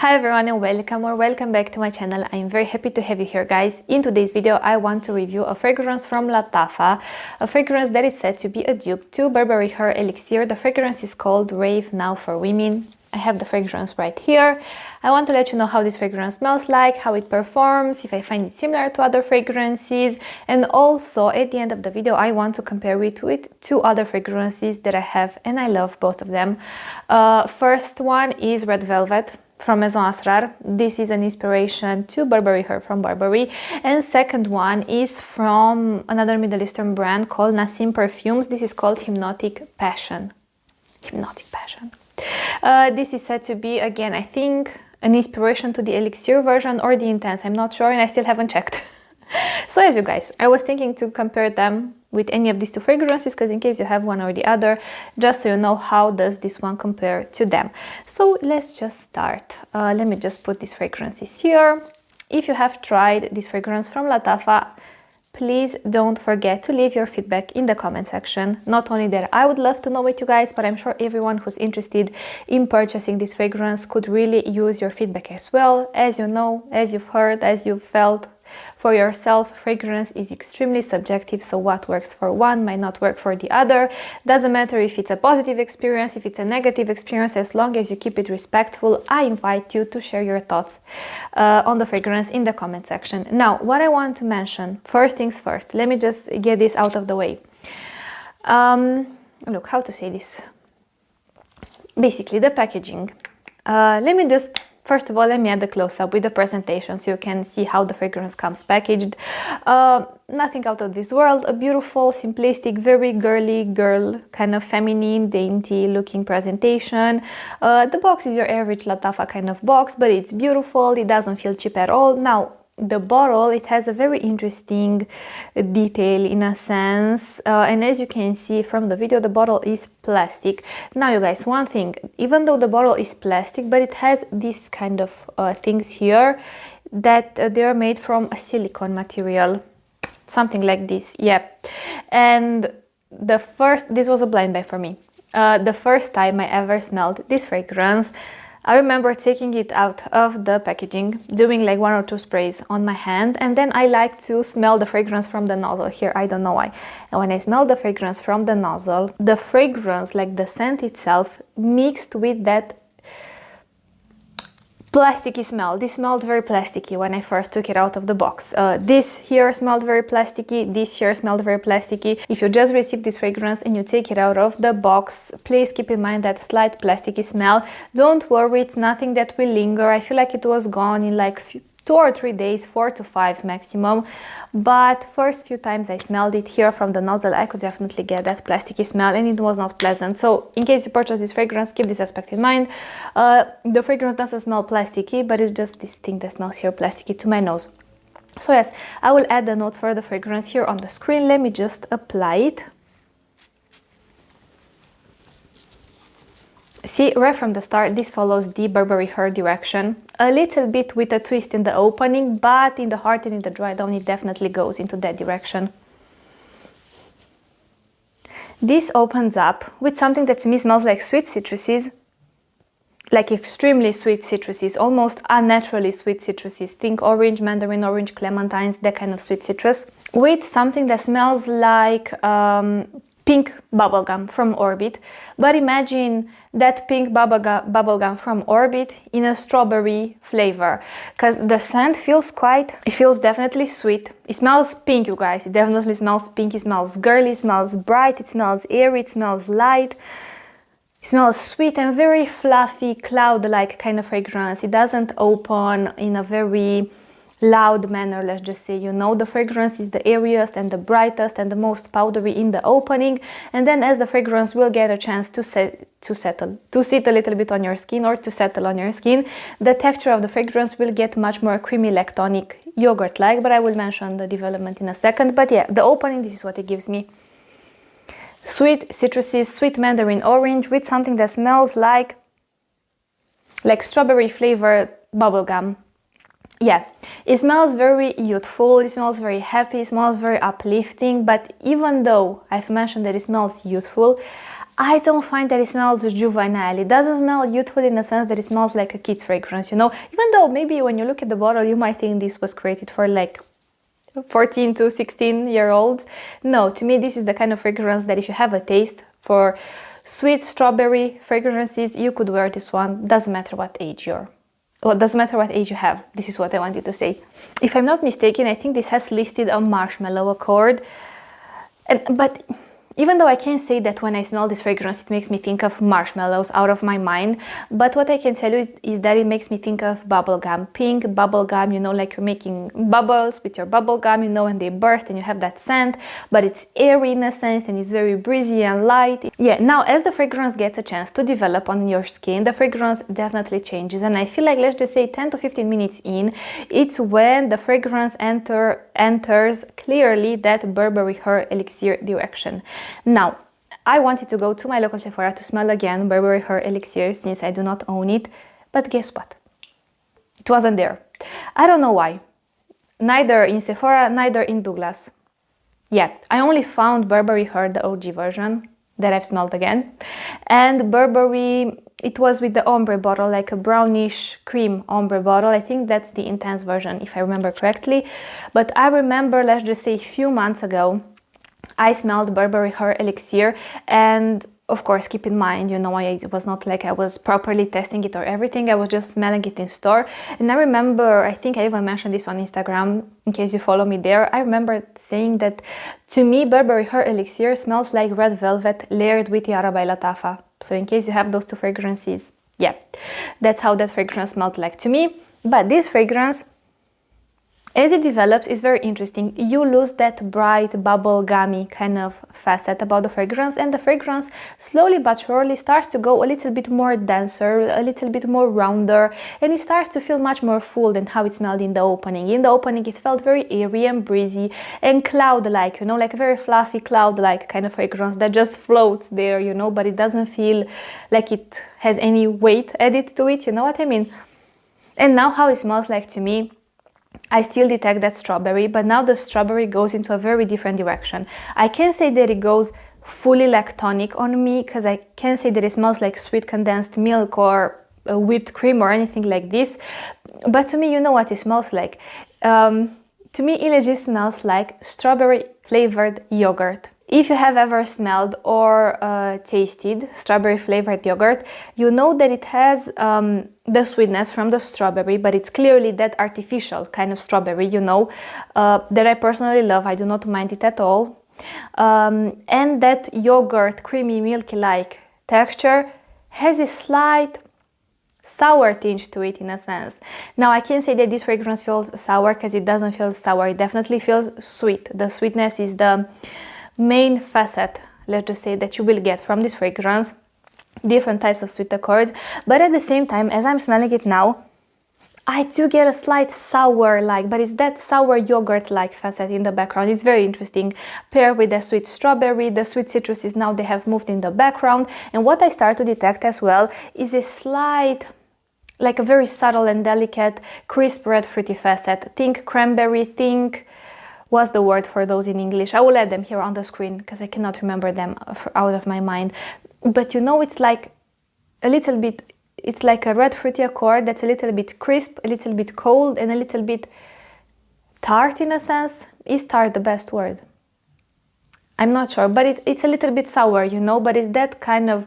Hi everyone and welcome back to my channel. I'm very happy to have you here, guys. In today's video I want to review a fragrance from Lattafa, a fragrance that is said to be a dupe to Burberry Her Elixir. The fragrance is called Rave Now Women. I have the fragrance right here. I want to let you know how this fragrance smells like, how it performs, if I find it similar to other fragrances, and also at the end of the video I want to compare it with two other fragrances that I have and I love both of them. First one is Red Velvet from Maison Asrar. This is an inspiration to Burberry Her from Burberry. And second one is from another Middle Eastern brand called Naseem Perfumes. This is called Hypnotic Passion. Hypnotic Passion. This is said to be, again, I think, an inspiration to the Elixir version or the Intense. I'm not sure and I still haven't checked. So as you guys, I was thinking to compare them with any of these two fragrances, because in case you have one or the other, just so you know how does this one compare to them. So let's just start. Let me just put these fragrances here. If you have tried this fragrance from Lattafa, please don't forget to leave your feedback in the comment section. Not only that, I would love to know it, you guys, but I'm sure everyone who's interested in purchasing this fragrance could really use your feedback as well. As you know, as you've heard, as you've felt for yourself, fragrance is extremely subjective, so what works for one might not work for the other. Doesn't matter if it's a positive experience, if it's a negative experience, as long as you keep it respectful. I invite you to share your thoughts on the fragrance in the comment section. Now, what I want to mention, first things first, let me just get this out of the way. Look, how to say this? Basically, the packaging. First of all, let me add the close-up with the presentation so you can see how the fragrance comes packaged. Nothing out of this world, a beautiful, simplistic, very girly girl, kind of feminine, dainty looking presentation. The box is your average Lattafa kind of box, but it's beautiful, it doesn't feel cheap at all. Now, the bottle, it has a very interesting detail in a sense, and as you can see from the video, the bottle is plastic. Now you guys, one thing, even though the bottle is plastic, but it has this kind of things here that they are made from a silicone material, something like this. Yep. And this was a blind buy for me. The first time I ever smelled this fragrance, I remember taking it out of the packaging, doing like 1 or 2 sprays on my hand, and then I like to smell the fragrance from the nozzle here, I don't know why. And when I smell the fragrance from the nozzle, the fragrance, like the scent itself, mixed with that plasticky smell. This smelled very plasticky when I first took it out of the box. This here smelled very plasticky, this here smelled very plasticky. If you just receive this fragrance and you take it out of the box, please keep in mind that slight plasticky smell. Don't worry, it's nothing that will linger. I feel like it was gone in like 2 or 3 days, 4 to 5 maximum, but first few times I smelled it here from the nozzle, I could definitely get that plasticky smell and it was not pleasant. So in case you purchase this fragrance, keep this aspect in mind. The fragrance doesn't smell plasticky, but it's just this thing that smells here plasticky to my nose. So yes, I will add the notes for the fragrance here on the screen. Let me just apply it. See, right from the start, this follows the Burberry Her direction. A little bit with a twist in the opening, but in the heart and in the dry down, it definitely goes into that direction. This opens up with something that to me smells like sweet citruses, like extremely sweet citruses, almost unnaturally sweet citruses. Think orange, mandarin, orange, clementines, that kind of sweet citrus, with something that smells like pink bubblegum from Orbit, but imagine that pink bubblegum from Orbit in a strawberry flavor, because the scent feels definitely sweet. It smells pink, you guys, it definitely smells pink. It smells girly, it smells bright, it smells airy, it smells light. It smells sweet and very fluffy, cloud-like kind of fragrance. It doesn't open in a very loud manner, let's just say, you know, the fragrance is the airiest and the brightest and the most powdery in the opening, and then as the fragrance will get a chance to sit a little bit on your skin or to settle on your skin, the texture of the fragrance will get much more creamy, lactonic, yogurt-like, but I will mention the development in a second. But yeah, the opening, this is what it gives me. Sweet citruses, sweet mandarin orange with something that smells like strawberry flavored bubblegum. Yeah, it smells very youthful, it smells very happy, it smells very uplifting, but even though I've mentioned that it smells youthful, I don't find that it smells juvenile. It doesn't smell youthful in the sense that it smells like a kid's fragrance, you know? Even though maybe when you look at the bottle, you might think this was created for like 14 to 16-year-olds. No, to me, this is the kind of fragrance that if you have a taste for sweet strawberry fragrances, you could wear this one. Doesn't matter what age you're. Well, doesn't matter what age you have. This is what I wanted to say. If I'm not mistaken, I think this has listed a marshmallow accord. But even though I can say that when I smell this fragrance, it makes me think of marshmallows out of my mind. But what I can tell you is that it makes me think of bubblegum, pink bubblegum, you know, like you're making bubbles with your bubblegum, you know, and they burst and you have that scent, but it's airy in a sense and it's very breezy and light. Yeah, now as the fragrance gets a chance to develop on your skin, the fragrance definitely changes. And I feel like, let's just say 10 to 15 minutes in, it's when the fragrance enters clearly that Burberry Her Elixir direction. Now, I wanted to go to my local Sephora to smell again Burberry Her Elixir since I do not own it, but guess what? It wasn't there. I don't know why. Neither in Sephora, neither in Douglas. Yeah, I only found Burberry Her, the OG version that I've smelled again. And Burberry, it was with the ombre bottle, like a brownish cream ombre bottle. I think that's the intense version, if I remember correctly. But I remember, let's just say a few months ago, I smelled Burberry Her Elixir, and of course, keep in mind, you know, it was not like I was properly testing it or everything. I was just smelling it in store. And I remember, I think I even mentioned this on Instagram, in case you follow me there. I remember saying that to me, Burberry Her Elixir smells like red velvet layered with Tiara by Lattafa. So in case you have those two fragrances, yeah, that's how that fragrance smelled like to me. But this fragrance, as it develops, is very interesting. You lose that bright, bubble-gummy kind of facet about the fragrance, and the fragrance slowly but surely starts to go a little bit more denser, a little bit more rounder, and it starts to feel much more full than how it smelled in the opening. In the opening, it felt very airy and breezy and cloud-like, you know, like a very fluffy cloud-like kind of fragrance that just floats there, you know, but it doesn't feel like it has any weight added to it, you know what I mean? And now how it smells like to me, I still detect that strawberry, but now the strawberry goes into a very different direction. I can't say that it goes fully lactonic on me, because I can't say that it smells like sweet condensed milk or whipped cream or anything like this. But to me, you know what it smells like. To me, it legit smells like strawberry flavored yogurt. If you have ever smelled or tasted strawberry flavored yogurt, you know that it has the sweetness from the strawberry, but it's clearly that artificial kind of strawberry, you know, that I personally love. I do not mind it at all. And that yogurt, creamy, milky-like texture has a slight sour tinge to it in a sense. Now, I can't say that this fragrance feels sour, because it doesn't feel sour. It definitely feels sweet. The sweetness is the main facet, let's just say, that you will get from this fragrance. Different types of sweet accords, but at the same time, as I'm smelling it now, I do get a slight sour-like, but it's that sour yogurt-like facet in the background. It's very interesting, paired with the sweet strawberry. The sweet citruses now they have moved in the background, and what I start to detect as well is a slight, like a very subtle and delicate crisp red fruity facet. Think cranberry, think, what's the word for those in English? I will add them here on the screen because I cannot remember them out of my mind. But you know, it's like a little bit, it's like a red fruity accord that's a little bit crisp, a little bit cold, and a little bit tart in a sense. Is tart the best word? I'm not sure, but it's a little bit sour, you know, but it's that kind of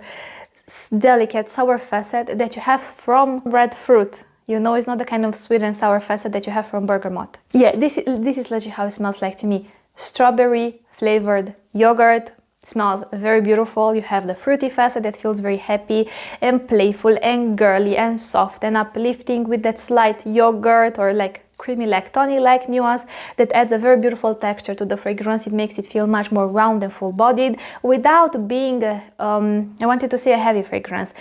delicate sour facet that you have from red fruit. You know, it's not the kind of sweet and sour facet that you have from bergamot. Yeah, this is legit how it smells like to me. Strawberry flavored yogurt. Smells very beautiful. You have the fruity facet that feels very happy and playful and girly and soft and uplifting, with that slight yogurt or like creamy lactonic-like nuance that adds a very beautiful texture to the fragrance. It makes it feel much more round and full-bodied without being I wanted to say a heavy fragrance.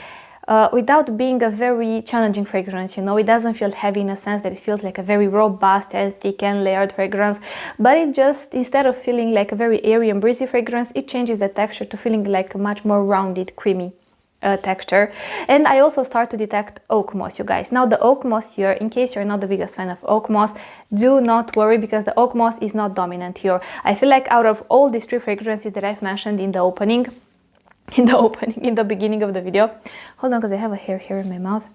Without being a very challenging fragrance, you know, it doesn't feel heavy in a sense that it feels like a very robust and thick and layered fragrance, but it just, instead of feeling like a very airy and breezy fragrance, it changes the texture to feeling like a much more rounded, creamy texture. And I also start to detect oak moss, you guys. Now the oak moss here, in case you're not the biggest fan of oak moss, do not worry, because the oak moss is not dominant here. I feel like out of all these three fragrances that I've mentioned in the opening, in the opening, in the beginning of the video. Hold on, because I have a hair here in my mouth.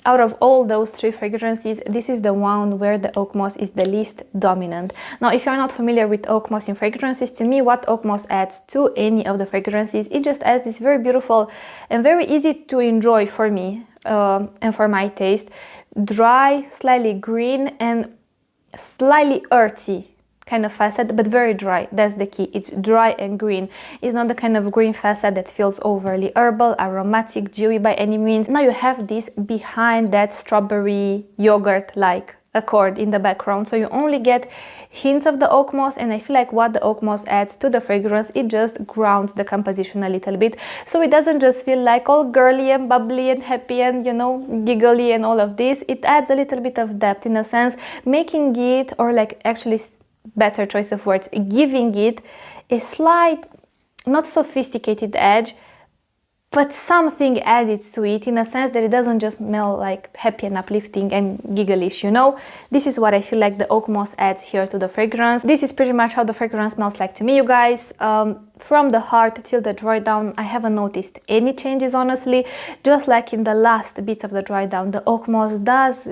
Out of all those three fragrances, this is the one where the oak moss is the least dominant. Now, if you're not familiar with oak moss in fragrances, to me, what oak moss adds to any of the fragrances, it just adds this very beautiful and very easy to enjoy for me and for my taste, dry, slightly green and slightly earthy kind of facet, but very dry. That's the key. It's dry and green. It's not the kind of green facet that feels overly herbal, aromatic, dewy by any means. Now you have this behind that strawberry yogurt like accord in the background, so you only get hints of the oak moss, and I feel like what the oak moss adds to the fragrance, it just grounds the composition a little bit, so it doesn't just feel like all girly and bubbly and happy and, you know, giggly and all of this. It adds a little bit of depth in a sense, making it, or like actually better choice of words, giving it a slight, not sophisticated edge, but something added to it in a sense that it doesn't just smell like happy and uplifting and giggleish, you know? This is what I feel like the oak moss adds here to the fragrance. This is pretty much how the fragrance smells like to me, you guys. From the heart till the dry down, I haven't noticed any changes, honestly. Just like in the last bits of the dry down, the oak moss does,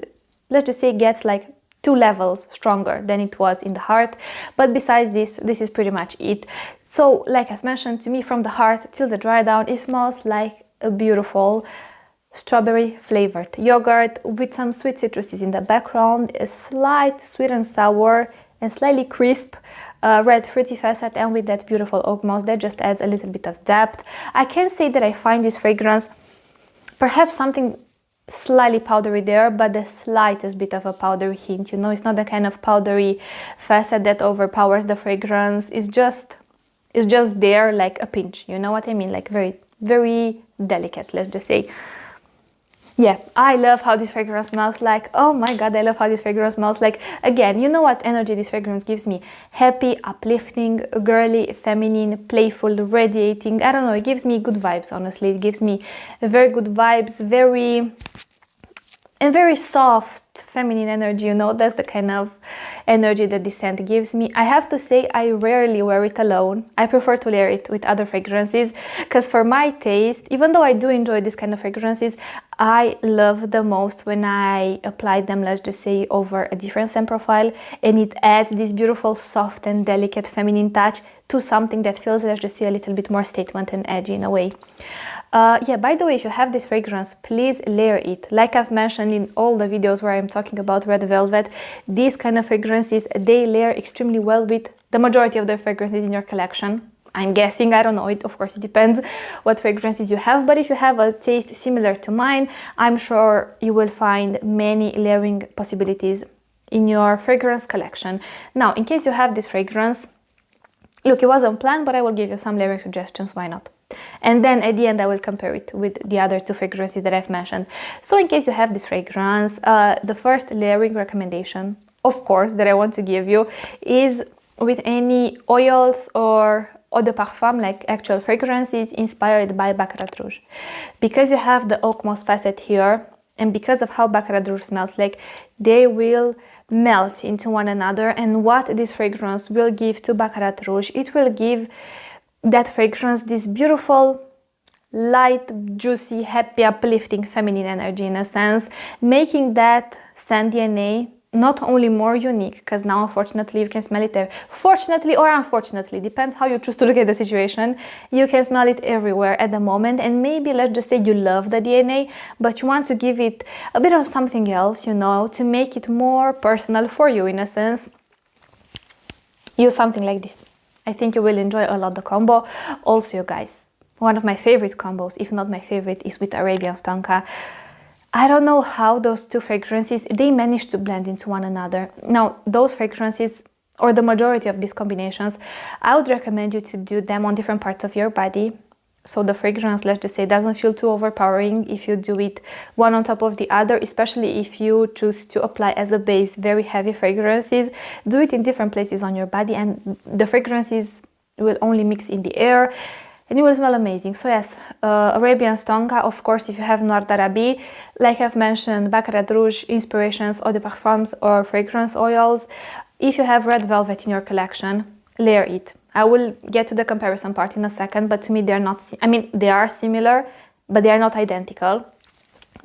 let's just say, gets like 2 levels stronger than it was in the heart, but besides this is pretty much it. So like I've mentioned, to me, from the heart till the dry down, it smells like a beautiful strawberry flavored yogurt with some sweet citruses in the background, a slight sweet and sour and slightly crisp red fruity facet, and with that beautiful oak moss that just adds a little bit of depth. I can say that I find this fragrance perhaps something slightly powdery there, but the slightest bit of a powdery hint, you know. It's not the kind of powdery facet that overpowers the fragrance. It's just there, like a pinch, you know what I mean, like very, very delicate, let's just say. Yeah, I love how this fragrance smells like. Oh my god, I love how this fragrance smells like. Again, you know what energy this fragrance gives me? Happy, uplifting, girly, feminine, playful, radiating. I don't know, it gives me good vibes, honestly. It gives me very good vibes, very soft, feminine energy, you know. That's the kind of energy that this scent gives me. I have to say, I rarely wear it alone. I prefer to wear it with other fragrances, because for my taste, even though I do enjoy this kind of fragrances, I love the most when I apply them, let's just say, over a different scent profile, and it adds this beautiful, soft and delicate feminine touch to something that feels, let's just say, a little bit more statement and edgy in a way. Yeah, by the way, if you have this fragrance, please layer it. Like I've mentioned in all the videos where I'm talking about red velvet, these kind of fragrances, they layer extremely well with the majority of the fragrances in your collection. I'm guessing, I don't know, of course it depends what fragrances you have, but if you have a taste similar to mine, I'm sure you will find many layering possibilities in your fragrance collection. Now, in case you have this fragrance, look, it wasn't planned, but I will give you some layering suggestions, why not? And then at the end I will compare it with the other 2 fragrances that I've mentioned. So in case you have this fragrance, the first layering recommendation, of course, that I want to give you is with any oils or eau de parfum, like actual fragrances inspired by Baccarat Rouge. Because you have the oak moss facet here, and because of how Baccarat Rouge smells like, they will melt into one another. And what this fragrance will give to Baccarat Rouge, it will give that fragrance this beautiful, light, juicy, happy, uplifting feminine energy in a sense, making that scent DNA not only more unique, because now unfortunately you can smell it there. Fortunately or unfortunately, depends how you choose to look at the situation, you can smell it everywhere at the moment, and maybe let's just say you love the DNA, but you want to give it a bit of something else, you know, to make it more personal for you in a sense. Use something like this. I think you will enjoy a lot the combo. Also, you guys, one of my favorite combos, if not my favorite, is with Arabian Tonka. I don't know how those 2 fragrances, they manage to blend into one another. Now, those fragrances, or the majority of these combinations, I would recommend you to do them on different parts of your body. So the fragrance, let's just say, doesn't feel too overpowering if you do it one on top of the other, especially if you choose to apply as a base very heavy fragrances. Do it in different places on your body, and the fragrances will only mix in the air and you will smell amazing. So yes, Arabian Tonka, of course, if you have Noir d'Arabie, like I've mentioned, Baccarat Rouge, inspirations, eau de parfums or fragrance oils. If you have red velvet in your collection, layer it. I will get to the comparison part in a second, but to me they're not, I mean, they are similar, but they are not identical.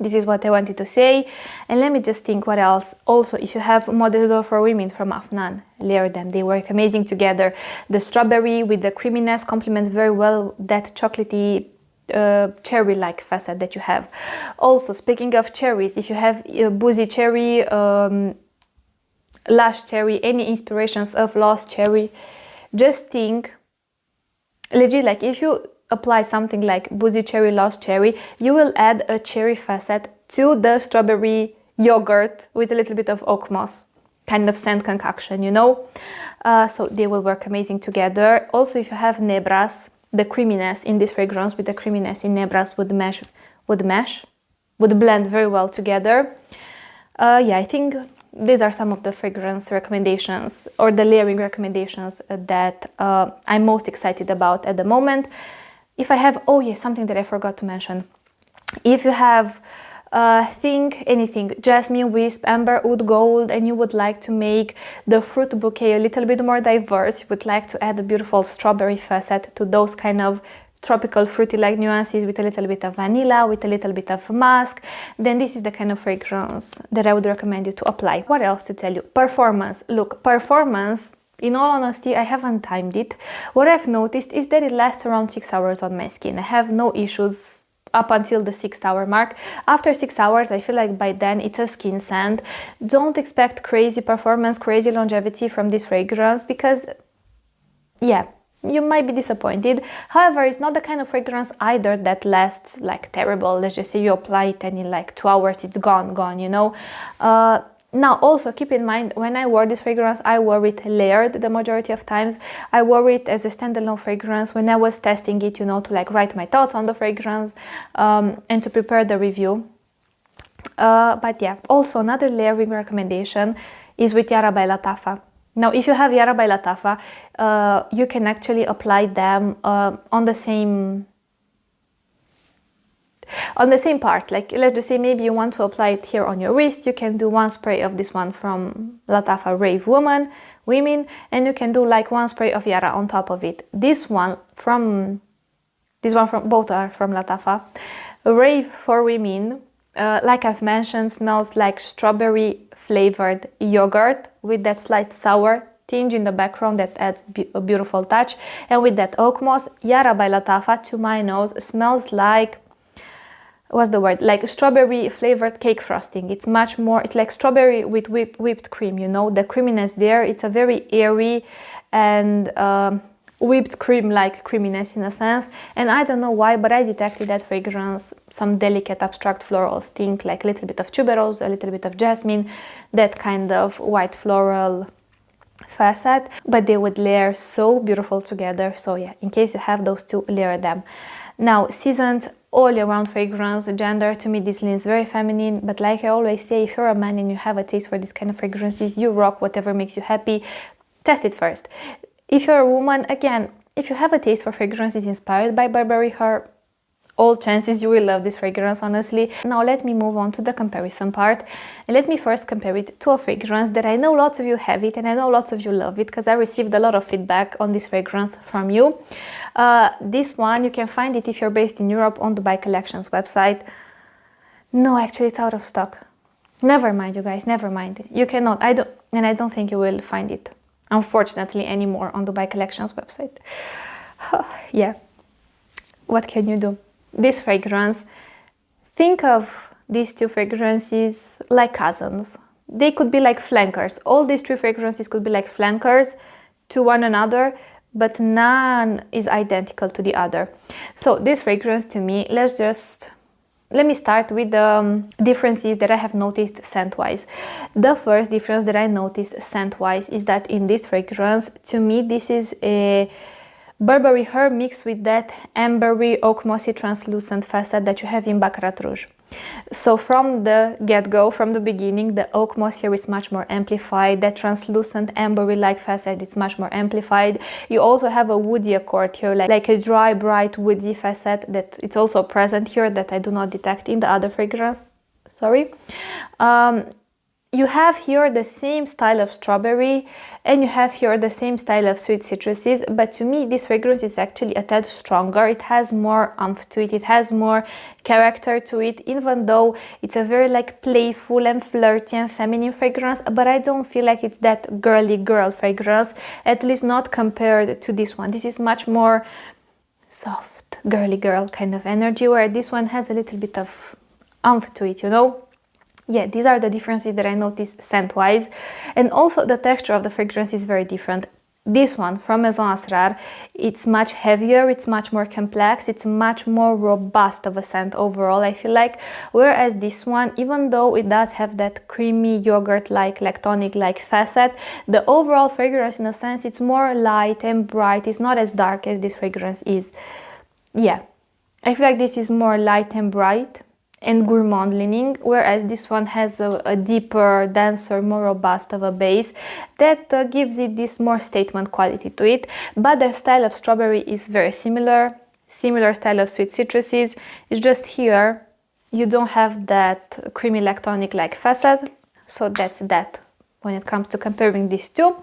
This is what I wanted to say. And let me just think what else. Also, if you have Models for Women from Afnan, layer them. They work amazing together. The strawberry with the creaminess complements very well that chocolatey cherry-like facet that you have. Also, speaking of cherries, if you have boozy cherry, lush cherry, any inspirations of lost cherry, just think, legit, like if you apply something like boozy cherry, lost cherry, you will add a cherry facet to the strawberry yogurt with a little bit of oak moss kind of scent concoction, you know. So they will work amazing together. Also, if you have nebras, the creaminess in this fragrance with the creaminess in nebras would blend very well together. Yeah, I think these are some of the fragrance recommendations or the layering recommendations that I'm most excited about at the moment. If I have, oh yes, something that I forgot to mention. If you have anything, jasmine, wisp, amber, oud gold, and you would like to make the fruit bouquet a little bit more diverse, you would like to add a beautiful strawberry facet to those kind of tropical fruity like nuances with a little bit of vanilla, with a little bit of musk, then this is the kind of fragrance that I would recommend you to apply. What else to tell you? Performance. Look, performance, in all honesty, I haven't timed it. What I've noticed is that it lasts around 6 hours on my skin. I have no issues up until the 6th hour mark. After 6 hours, I feel like by then it's a skin scent. Don't expect crazy performance, crazy longevity from this fragrance because, yeah, you might be disappointed. However, it's not the kind of fragrance either that lasts like terrible. Let's just say you apply it and in like 2 hours it's gone, you know. Now, also keep in mind, when I wore this fragrance, I wore it layered the majority of times. I wore it as a standalone fragrance when I was testing it, you know, to like write my thoughts on the fragrance and to prepare the review. But yeah, also another layering recommendation is with Yara by Lattafa. Now, if you have Yara by Lattafa, you can actually apply them on the same parts. Like, let's just say maybe you want to apply it here on your wrist, you can do one spray of this one from Lattafa Rave Women, and you can do like one spray of Yara on top of it. This one from both are from Lattafa. Rave for Women, like I've mentioned, smells like strawberry flavored yogurt with that slight sour tinge in the background that adds a beautiful touch, and with that oak moss. Yara by Lattafa, to my nose, smells like, what's the word, like strawberry flavored cake frosting. It's much more, it's like strawberry with whipped cream, you know, the creaminess there. It's a very airy and whipped cream like creaminess in a sense, and I don't know why, but I detected that fragrance some delicate abstract florals, think like a little bit of tuberose, a little bit of jasmine, that kind of white floral facet, but they would layer so beautiful together. So yeah, in case you have those two, layer them. Now, seasoned all year round fragrance, gender, to me this leans very feminine, but like I always say, if you're a man and you have a taste for this kind of fragrances, you rock whatever makes you happy. Test it first. If you're a woman, again, if you have a taste for fragrances inspired by Burberry Her, all chances you will love this fragrance, honestly. Now let me move on to the comparison part, and let me first compare it to a fragrance that I know lots of you have it and I know lots of you love it because I received a lot of feedback on this fragrance from you. This one, you can find it if you're based in Europe on Dubai Collections website. No, actually it's out of stock. Never mind, you guys, never mind. You cannot, I don't think you will find it, unfortunately, anymore on Dubai Collections website. Yeah, what can you do? This fragrance, think of these two fragrances like cousins. They could be like flankers. All these three fragrances could be like flankers to one another, but none is identical to the other. So this fragrance, to me, let me start with the differences that I have noticed scent-wise. The first difference that I noticed scent-wise is that in this fragrance, to me, this is a Burberry Her mixed with that ambery, oak mossy translucent facet that you have in Baccarat Rouge. So from the get-go, from the beginning, the oak moss here is much more amplified. That translucent ambery-like facet, it's much more amplified. You also have a woody accord here, like a dry, bright, woody facet that it's also present here that I do not detect in the other fragrance. Sorry. You have here the same style of strawberry and you have here the same style of sweet citruses, but to me this fragrance is actually a tad stronger. It has more oomph to it, it has more character to it, even though it's a very like playful and flirty and feminine fragrance, but I don't feel like it's that girly girl fragrance, at least not compared to this one. This is much more soft, girly girl kind of energy, where this one has a little bit of oomph to it, you know? Yeah, these are the differences that I noticed scent-wise. And also the texture of the fragrance is very different. This one from Maison Asrar, it's much heavier, it's much more complex, it's much more robust of a scent overall, I feel like. Whereas this one, even though it does have that creamy yogurt-like, lactonic-like facet, the overall fragrance, in a sense, it's more light and bright. It's not as dark as this fragrance is. Yeah, I feel like this is more light and bright and gourmand leaning, whereas this one has a deeper, denser, more robust of a base that gives it this more statement quality to it. But the style of strawberry is very similar style of sweet citruses. It's just here you don't have that creamy lactonic like facet, so that's that when it comes to comparing these two.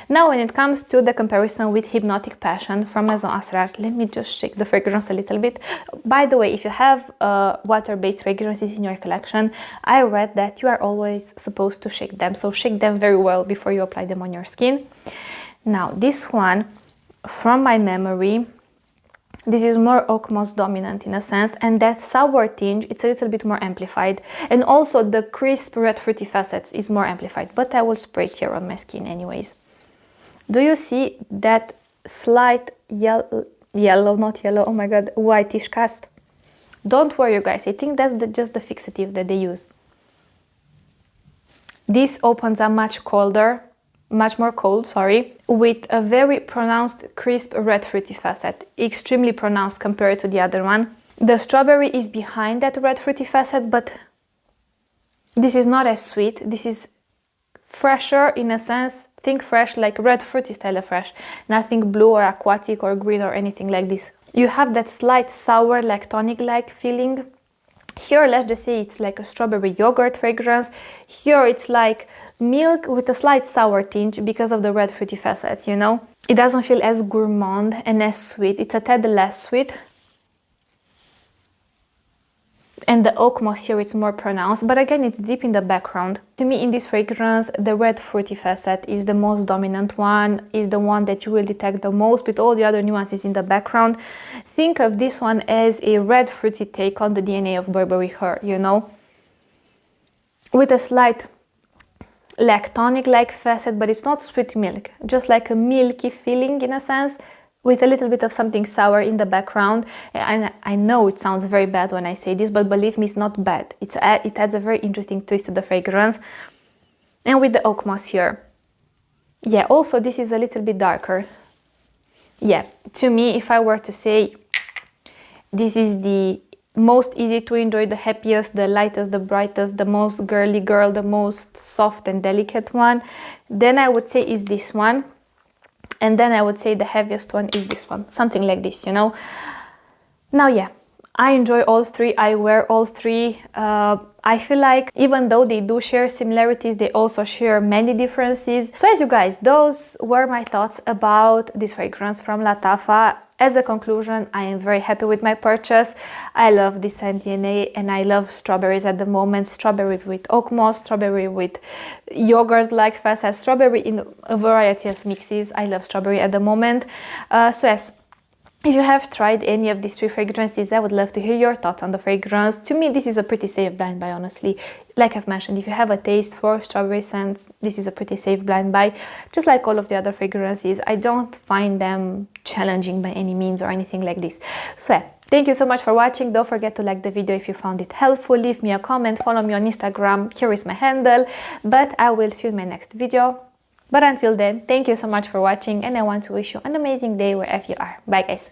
Now when it comes to the comparison with Hypnotic Passion from Maison Asrar, let me just shake the fragrance a little bit. By the way, if you have water-based fragrances in your collection, I read that you are always supposed to shake them, so shake them very well before you apply them on your skin. Now this one, from my memory, this is more oak moss dominant in a sense, and that sour tinge, it's a little bit more amplified. And also the crisp red fruity facets is more amplified, but I will spray it here on my skin anyways. Do you see that slight oh my god, whitish cast? Don't worry, you guys, I think that's just the fixative that they use. This opens up much more cold, sorry, with a very pronounced crisp red fruity facet, extremely pronounced compared to the other one. The strawberry is behind that red fruity facet, but this is not as sweet. This is fresher in a sense. Think fresh, like red fruity style of fresh, nothing blue or aquatic or green or anything like this. You have that slight sour lactonic-like feeling. Here, let's just say it's like a strawberry yogurt fragrance. Here it's like milk with a slight sour tinge because of the red fruity facets, you know? It doesn't feel as gourmand and as sweet. It's a tad less sweet. And the oak moss here is more pronounced, but again, it's deep in the background. To me, in this fragrance, the red fruity facet is the most dominant one, is the one that you will detect the most, with all the other nuances in the background. Think of this one as a red fruity take on the DNA of Burberry Her, you know? With a slight lactonic-like facet, but it's not sweet milk, just like a milky feeling in a sense, with a little bit of something sour in the background. And I know it sounds very bad when I say this, but believe me, it's not bad. It adds a very interesting twist to the fragrance. And with the oak moss here. Yeah, also this is a little bit darker. Yeah, to me, if I were to say this is the most easy to enjoy, the happiest, the lightest, the brightest, the most girly girl, the most soft and delicate one, then I would say is this one. And then I would say the heaviest one is this one, something like this, you know. Now, yeah, I enjoy all three, I wear all three. I feel like even though they do share similarities, they also share many differences. So as you guys, those were my thoughts about this fragrance from Lattafa. As a conclusion, I am very happy with my purchase. I love this scent DNA and I love strawberries at the moment. Strawberry with oak moss, strawberry with yogurt-like facet, strawberry in a variety of mixes. I love strawberry at the moment. So yes, if you have tried any of these three fragrances, I would love to hear your thoughts on the fragrance. To me, this is a pretty safe blind buy, honestly. Like I've mentioned, if you have a taste for strawberry scents, this is a pretty safe blind buy. Just like all of the other fragrances, I don't find them challenging by any means or anything like this. So yeah, thank you so much for watching. Don't forget to like the video if you found it helpful. Leave me a comment, follow me on Instagram. Here is my handle. But I will see you in my next video. But until then, thank you so much for watching and I want to wish you an amazing day wherever you are. Bye guys!